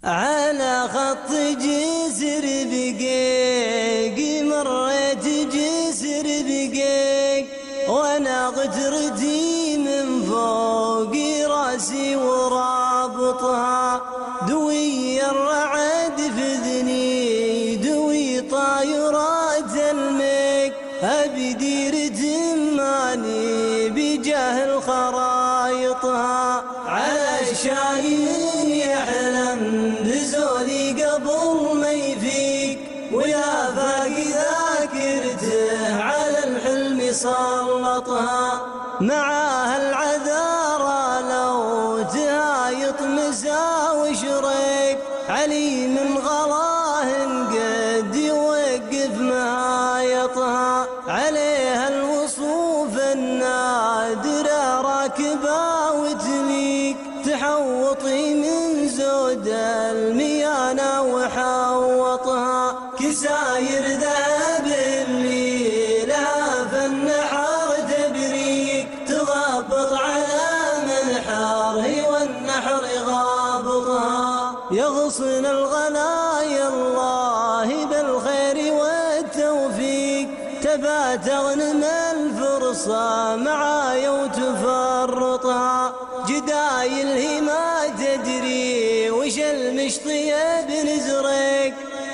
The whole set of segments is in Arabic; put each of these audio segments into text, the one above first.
على خط جسر بقيق مريت جسر بقيق وانا غترتي من فوق راسي ورابطها دوي الرعد في ذني دوي طايرات الميك ابي ديرة ماني بجاه خرايطها على الشايم يحلم بزولي قبل ما يفيق ويا باقي ذاكرته على الحلم سلطها معاها العذارى لو تهايط مسا وشريك علي من غلاه قد يوقف مهايطها عليها الوصوف النادرة راكبة وتليك تحوطي من زود الميانة وحوطها كساير ذهب اللي لها فالنحر تبريك تغبط على منحره والنحر غابطها يغصن الغنايا الله بالخير والتوفيق تبات تغنم الفرصة معايا وتفرطها جدايل ما تدري وش المشطية بنزرق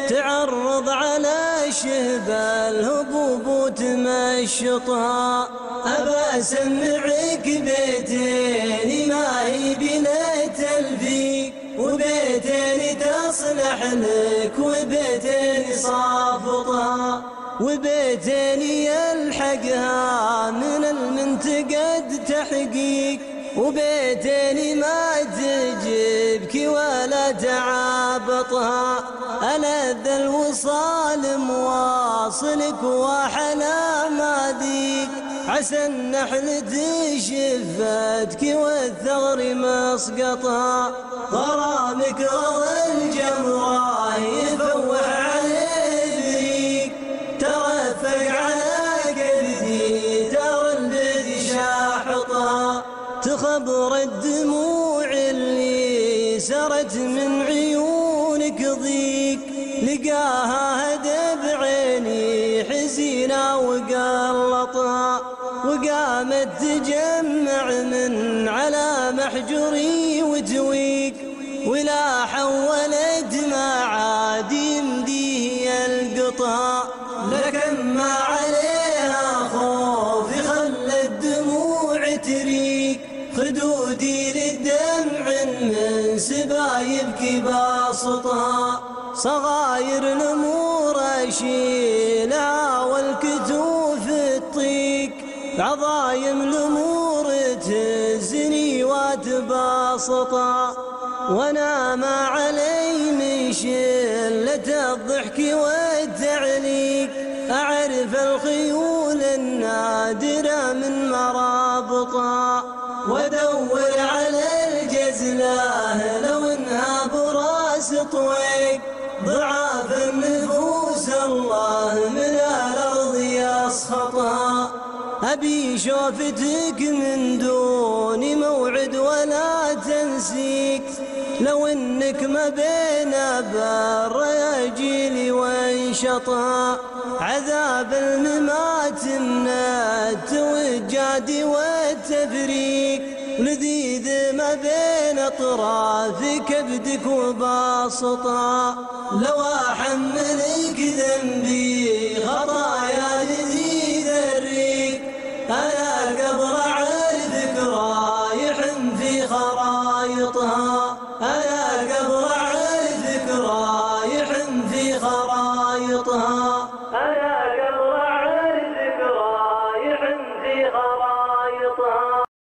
تعرض على شهب الهبوب وتمشطها أبا أسمعك بيتين ما هي بلا تلفيق وبيتين تصلح لك وبيتين صافطها وبيتين يلحقها من المنتقد تحقيق وبيتين ما تجيبك ولا تعابطها ألذ الوصال مواصلك وحلا ماذيك عسى النحل تشفتك والثغر مسقطها غرامك رضى الجمرة يفوح عليه بريك ترفق على قدي ترى البدي شاحطها تخبر الدموع اللي سرت من عيونك ضيق لقاها هدب عيني حزينة وقلطها وقامت تجمع من على محجري وتويق ولا حولت ما عاد يمديه يلقطها لكن ما عليها خوف يخلى الدموع تريق خدودي للدمع من سبايبك باسطها صغاير الامور اشيلها والكتوف تطيق عظايم الامور تهزني وتباسطها وانا ما علي من شلة الضحك والتعليق اعرف الخيول النادرة من مرابطها وادور على الجزلة لو انها براس طويق ضعاف النفوس الله من الارض يسخطها ابي شوفتك من دون موعد ولا تنسيك لو انك ما بين بالرجيل وانشطها عذاب الممات من التوجاد والتفريق لذيذ ما بين اطراف كبدك وباسطها لو احملك ذنبي خطايا لذيذ الريق انا قبر عارفك رايح في خرايطها أنا